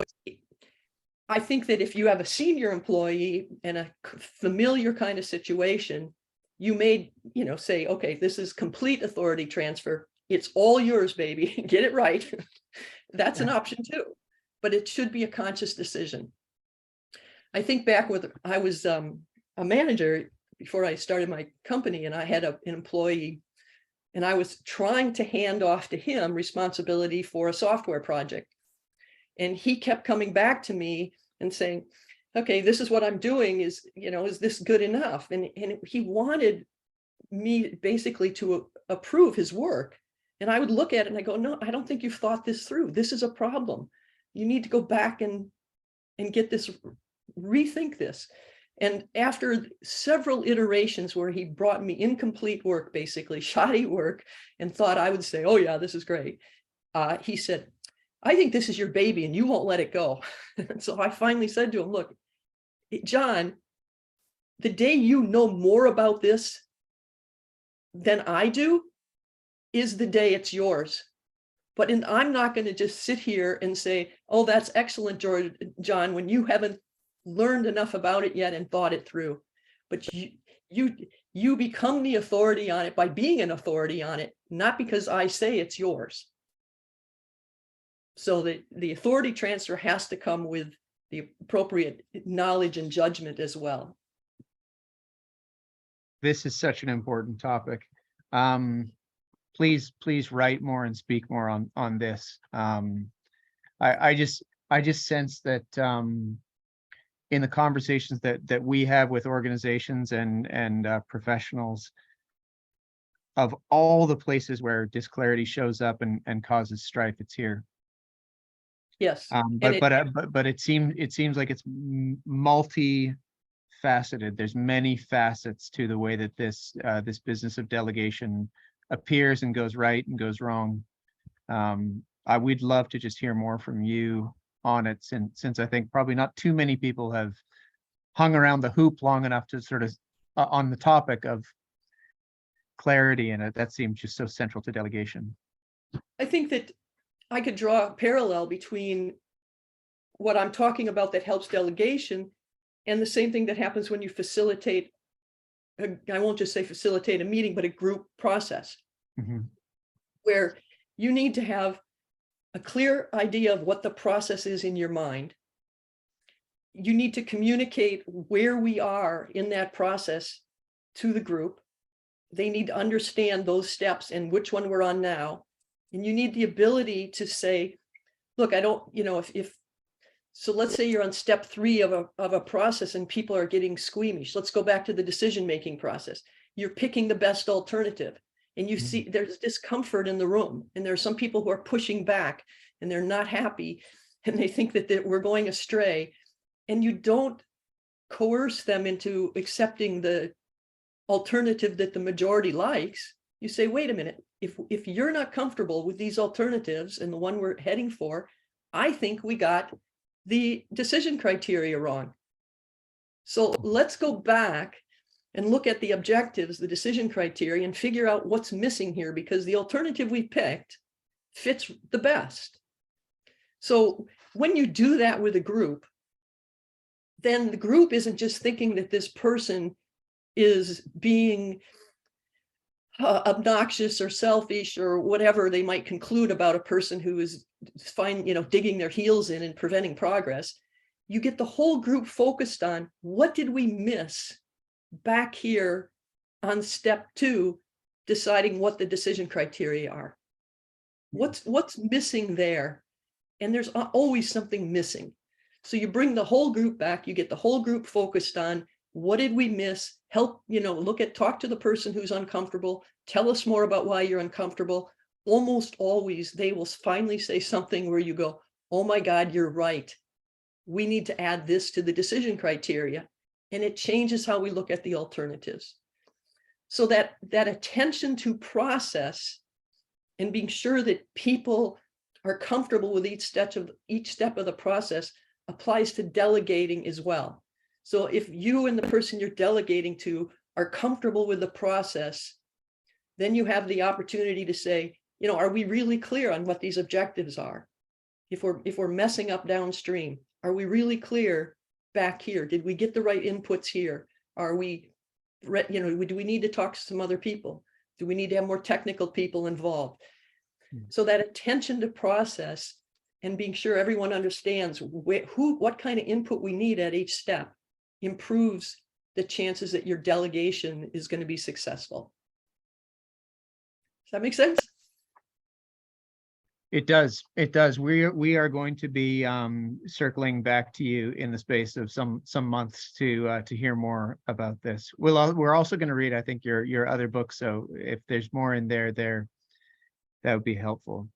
I think that if you have a senior employee and a familiar kind of situation, you may, say, okay, this is complete authority transfer. It's all yours, baby. Get it right. That's an option too, but it should be a conscious decision. I think back when I was a manager before I started my company, and I had an employee, and I was trying to hand off to him responsibility for a software project. And he kept coming back to me and saying, okay, this is what I'm doing. Is this good enough? And he wanted me basically to approve his work. And I would look at it and I go, no, I don't think you've thought this through. This is a problem. You need to go back and get this, rethink this. And after several iterations where he brought me incomplete work, basically shoddy work, and thought I would say, oh yeah, this is great. He said, I think this is your baby and you won't let it go. And so I finally said to him, look, John, the day you know more about this than I do is the day it's yours. But I'm not going to just sit here and say, oh, that's excellent, John, when you haven't learned enough about it yet and thought it through. But you become the authority on it by being an authority on it, not because I say it's yours. So that the authority transfer has to come with the appropriate knowledge and judgment as well. This is such an important topic. Please write more and speak more on this. I just sense that in the conversations that we have with organizations and professionals, of all the places where disclarity shows up and causes strife, it's here. Yes. But it seems like it's multifaceted. There's many facets to the way that this business of delegation appears and goes right and goes wrong. We'd love to just hear more from you on it, since I think probably not too many people have hung around the hoop long enough to sort of on the topic of clarity, and that seems just so central to delegation. I think that I could draw a parallel between what I'm talking about that helps delegation and the same thing that happens when you facilitate, I won't just say facilitate a meeting, but a group process, where you need to have a clear idea of what the process is in your mind. You need to communicate where we are in that process to the group. They need to understand those steps and which one we're on now. And you need the ability to say, look, I don't, so let's say you're on step 3 of a process and people are getting squeamish. Let's go back to the decision-making process. You're picking the best alternative and you see there's discomfort in the room. And there are some people who are pushing back and they're not happy and they think that we're going astray. And you don't coerce them into accepting the alternative that the majority likes. You say, wait a minute, if you're not comfortable with these alternatives and the one we're heading for, I think we got the decision criteria wrong. So let's go back and look at the objectives, the decision criteria, and figure out what's missing here, because the alternative we picked fits the best. So when you do that with a group, then the group isn't just thinking that this person is being obnoxious or selfish or whatever they might conclude about a person who is digging their heels in and preventing progress. You get the whole group focused on what did we miss back here on step 2, deciding what the decision criteria are. What's missing there? And there's always something missing. So you bring the whole group back, you get the whole group focused on what did we miss? Help, talk to the person who's uncomfortable. Tell us more about why you're uncomfortable. Almost always they will finally say something where you go, oh my God, you're right. We need to add this to the decision criteria. And it changes how we look at the alternatives. So that attention to process and being sure that people are comfortable with each step of the process applies to delegating as well. So if you and the person you're delegating to are comfortable with the process, then you have the opportunity to say, are we really clear on what these objectives are? If we're messing up downstream, are we really clear back here? Did we get the right inputs here? Are we, do we need to talk to some other people? Do we need to have more technical people involved? So that attention to process and being sure everyone understands what kind of input we need at each step improves the chances that your delegation is going to be successful. Does that make sense? It does. It does. We are going to be circling back to you in the space of some months to hear more about this. We're also going to read, I think, your other book. So if there's more in there, that would be helpful.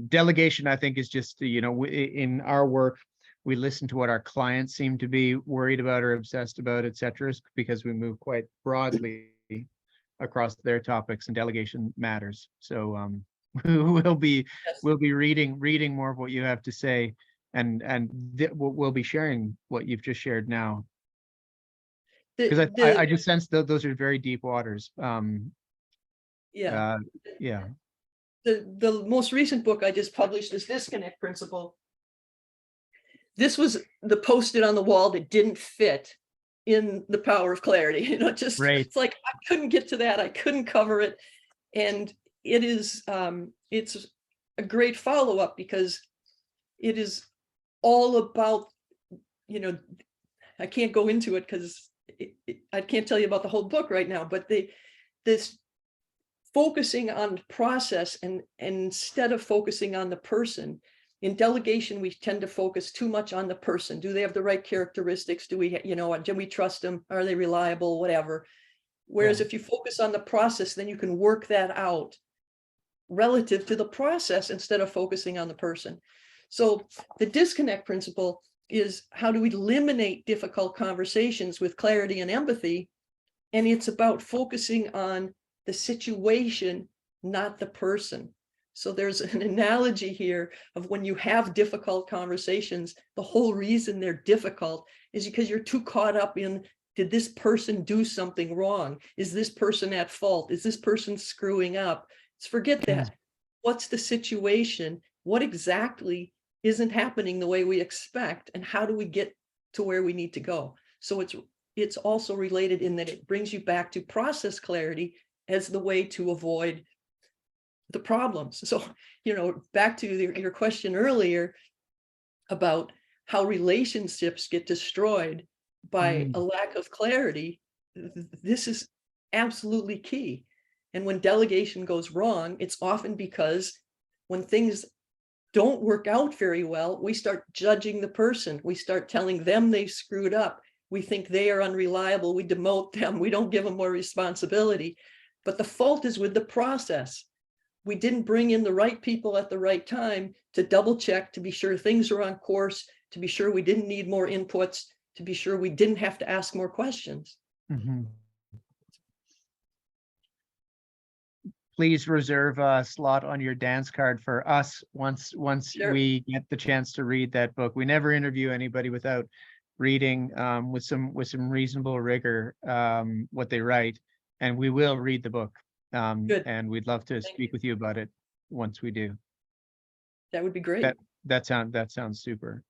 Delegation, I think, is just, in our work, we listen to what our clients seem to be worried about or obsessed about, et cetera, because we move quite broadly across their topics, and delegation matters. So we'll be reading more of what you have to say, and we'll be sharing what you've just shared now, because I just sense that those are very deep waters. Yeah. Yeah. The most recent book I just published is Disconnect Principle. This was the post-it on the wall that didn't fit in the power of clarity. Right. It's like I couldn't get to that. I couldn't cover it. And it is it's a great follow-up, because it is all about, you know, I can't go into it because I can't tell you about the whole book right now, but this focusing on process and instead of focusing on the person. In delegation, we tend to focus too much on the person. Do they have the right characteristics? Do we, you know, do we trust them? Are they reliable? Whatever. Whereas Yeah. if you focus on the process, then you can work that out relative to the process instead of focusing on the person. So the disconnect principle is how do we eliminate difficult conversations with clarity and empathy? And it's about focusing on the situation, not the person. So there's an analogy here of when you have difficult conversations, the whole reason they're difficult is because you're too caught up in, did this person do something wrong? Is this person at fault? Is this person screwing up? Forget that. What's the situation? What exactly isn't happening the way we expect? And how do we get to where we need to go? So it's also related in that it brings you back to process clarity as the way to avoid the problems. So, you know, back to your question earlier about how relationships get destroyed by a lack of clarity, this is absolutely key. And when delegation goes wrong, it's often because when things don't work out very well, we start judging the person. We start telling them they screwed up. We think they are unreliable. We demote them. We don't give them more responsibility. But the fault is with the process. We didn't bring in the right people at the right time to double check, to be sure things are on course, to be sure we didn't need more inputs, to be sure we didn't have to ask more questions. Please reserve a slot on your dance card for us once Sure. we get the chance to read that book. We never interview anybody without reading with some reasonable rigor what they write, and we will read the book. Good. And we'd love to Thank speak with you about it once we do. That would be great. That sounds super.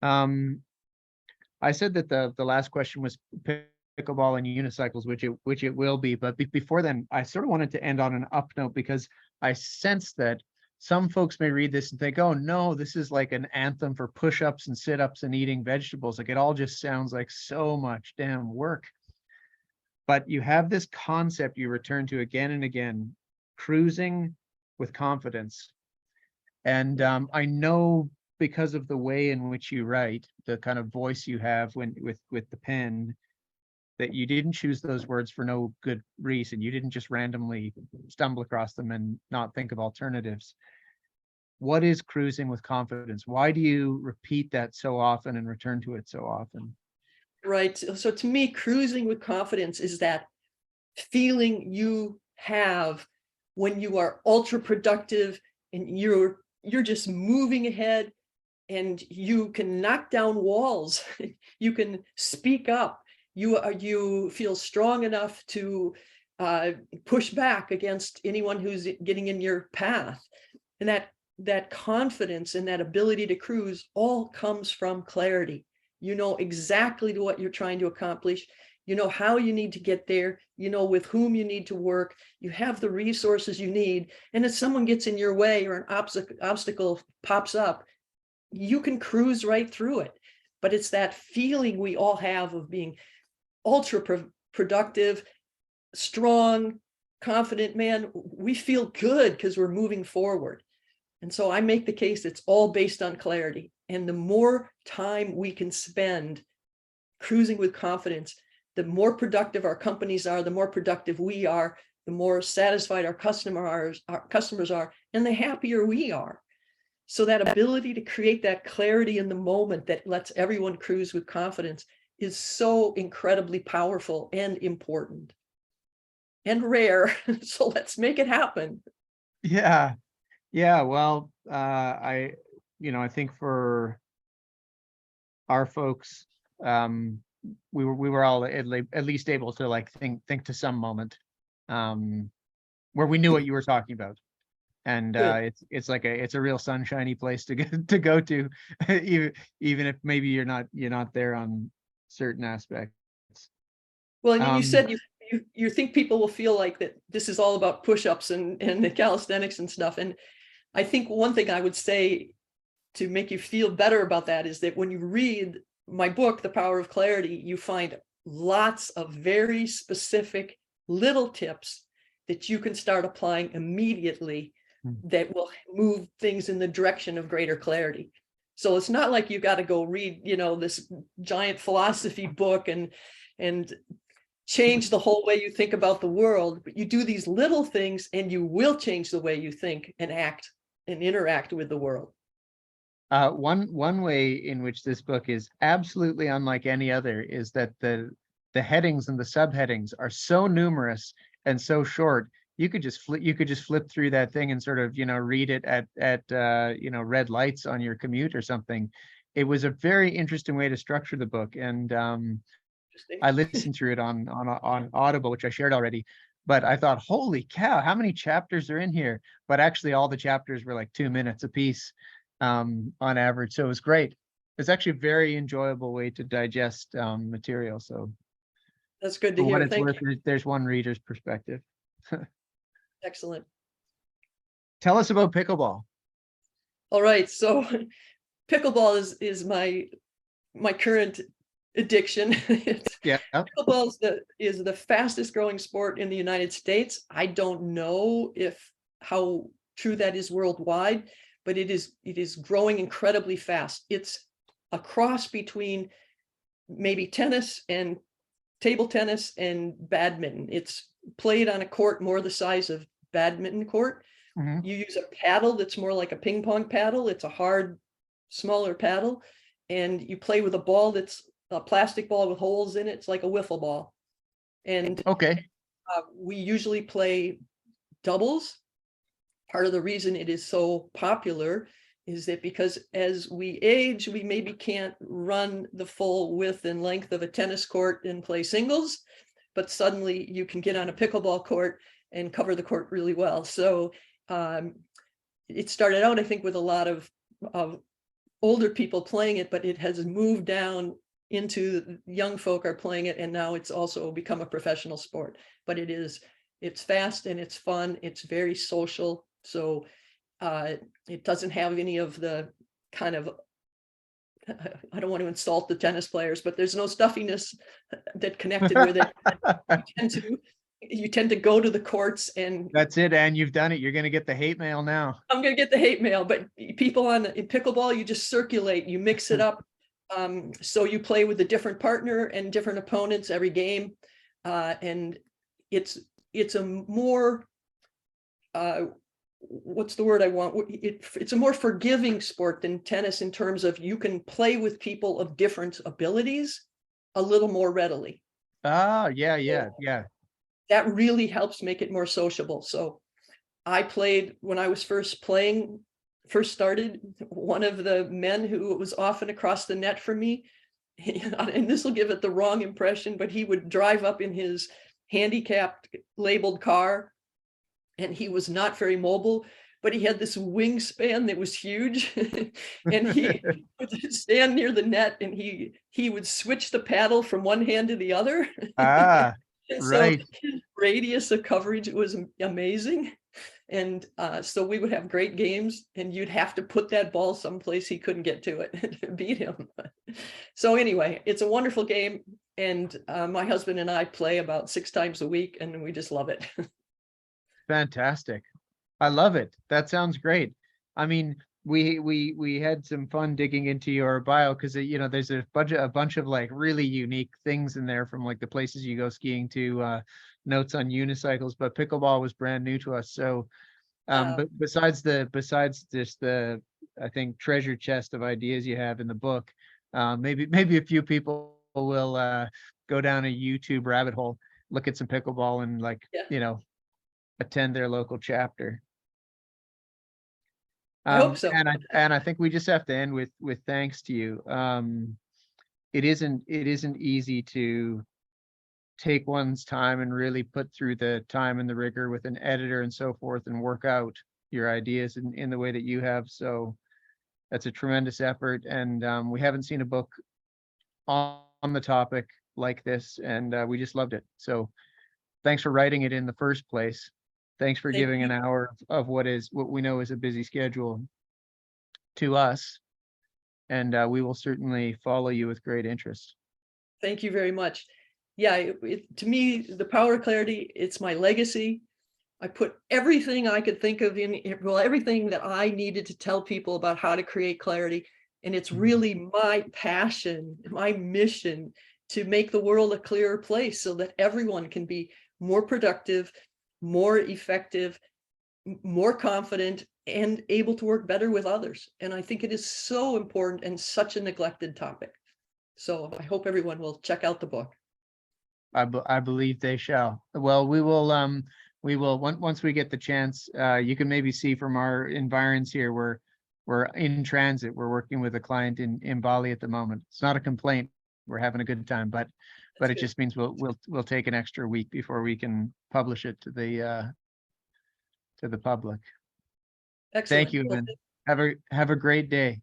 I said that the last question was pickleball and unicycles, which it will be. But before then, I sort of wanted to end on an up note because I sense that some folks may read this and think, oh no, this is like an anthem for push-ups and sit-ups and eating vegetables. Like it all just sounds like so much damn work. But you have this concept you return to again and again, cruising with confidence. And I know because of the way in which you write, the kind of voice you have when with the pen, that you didn't choose those words for no good reason. You didn't just randomly stumble across them and not think of alternatives. What is cruising with confidence? Why do you repeat that so often and return to it so often? Right. So to me, cruising with confidence is that feeling you have when you are ultra productive and you're just moving ahead and you can knock down walls. You can speak up. You feel strong enough to push back against anyone who's getting in your path. And that confidence and that ability to cruise all comes from clarity. You know exactly what you're trying to accomplish. You know how you need to get there. You know with whom you need to work. You have the resources you need. And if someone gets in your way or an obstacle pops up, you can cruise right through it. But it's that feeling we all have of being ultra productive, strong, confident, man. We feel good because we're moving forward. And so I make the case it's all based on clarity. And the more time we can spend cruising with confidence, the more productive our companies are, the more productive we are, the more satisfied our customers are, and the happier we are. So that ability to create that clarity in the moment that lets everyone cruise with confidence is so incredibly powerful and important and rare. So let's make it happen. Yeah. Yeah. Well, I think for our folks, we were all at least able to like think to some moment where we knew what you were talking about. And it's like it's a real sunshiny place to go to, even if maybe you're not there on certain aspects. Well, and you said you think people will feel like that this is all about push-ups and the calisthenics and stuff. And I think one thing I would say to make you feel better about that is that when you read my book, The Power of Clarity, you find lots of very specific little tips that you can start applying immediately that will move things in the direction of greater clarity. So it's not like you got to go read, this giant philosophy book and change the whole way you think about the world, but you do these little things and you will change the way you think and act and interact with the world. One way in which this book is absolutely unlike any other is that the headings and the subheadings are so numerous and so short. You could just flip through that thing and sort of read it at red lights on your commute or something. It was a very interesting way to structure the book, and I listened through it on Audible, which I shared already. But I thought, holy cow, how many chapters are in here? But actually, all the chapters were like 2 minutes a piece on average. So it was great. It's actually a very enjoyable way to digest material. So that's good to for what hear. it's Thank worth, you. there's one reader's perspective. Excellent. Tell us about pickleball. All right. So pickleball is my current addiction. Yeah. Pickleball is the fastest growing sport in the United States. I don't know how true that is worldwide, but it is growing incredibly fast. It's a cross between maybe tennis and table tennis and badminton. It's played on a court more the size of badminton court. Mhm. You use a paddle that's more like a ping pong paddle. It's a hard, smaller paddle, and you play with a ball that's a plastic ball with holes in it. It's like a wiffle ball. And Okay. we usually play doubles. Part of the reason it is so popular is that because as we age, we maybe can't run the full width and length of a tennis court and play singles, but suddenly you can get on a pickleball court and cover the court really well. So it started out, I think, with a lot of older people playing it, but it has moved down into young folk are playing it, and now it's also become a professional sport. But it's fast and it's fun. It's very social. So it doesn't have any of the kind of, I don't want to insult the tennis players, but there's no stuffiness that connected with it. You tend to go to the courts and That's it, and you've done it. You're going to get the hate mail now. I'm going to get the hate mail, but people in pickleball, you just circulate, you mix it up. So you play with a different partner and different opponents every game. And it's a more, what's the word I want? It's a more forgiving sport than tennis in terms of you can play with people of different abilities a little more readily. Ah, yeah. That really helps make it more sociable. So I played when I was first started, one of the men who was often across the net from me, and this will give it the wrong impression, but he would drive up in his handicapped labeled car, and he was not very mobile, but he had this wingspan that was huge. And he would stand near the net and he would switch the paddle from one hand to the other. Ah, right. So his radius of coverage was amazing. And so we would have great games, and you'd have to put that ball someplace he couldn't get to it to beat him. So anyway, it's a wonderful game. And my husband and I play about 6 times a week, and we just love it. Fantastic. I love it. That sounds great. I mean, we had some fun digging into your bio because there's a bunch of like really unique things in there, from like the places you go skiing to notes on unicycles, but pickleball was brand new to us. So but besides just the I think treasure chest of ideas you have in the book, maybe a few people will go down a YouTube rabbit hole, look at some pickleball, and attend their local chapter. I hope so. And I think we just have to end with thanks to you. It isn't easy to take one's time and really put through the time and the rigor with an editor and so forth and work out your ideas in the way that you have. So that's a tremendous effort. And we haven't seen a book on the topic like this, and we just loved it. So thanks for writing it in the first place. Thanks for Thank giving you. an hour of what we know is a busy schedule to us. And we will certainly follow you with great interest. Thank you very much. Yeah, to me, the power of clarity, it's my legacy. I put everything I could think of well, everything that I needed to tell people about how to create clarity. And it's really my passion, my mission to make the world a clearer place so that everyone can be more productive, more effective, more confident, and able to work better with others. And I think it is so important and such a neglected topic. So I hope everyone will check out the book. I believe they shall. Well, we will once we get the chance, you can maybe see from our environs here, we're in transit. We're working with a client in Bali at the moment. It's not a complaint. We're having a good time, but it good. just means we'll take an extra week before we can publish it to the public. Excellent. Thank you, Well, and have a great day.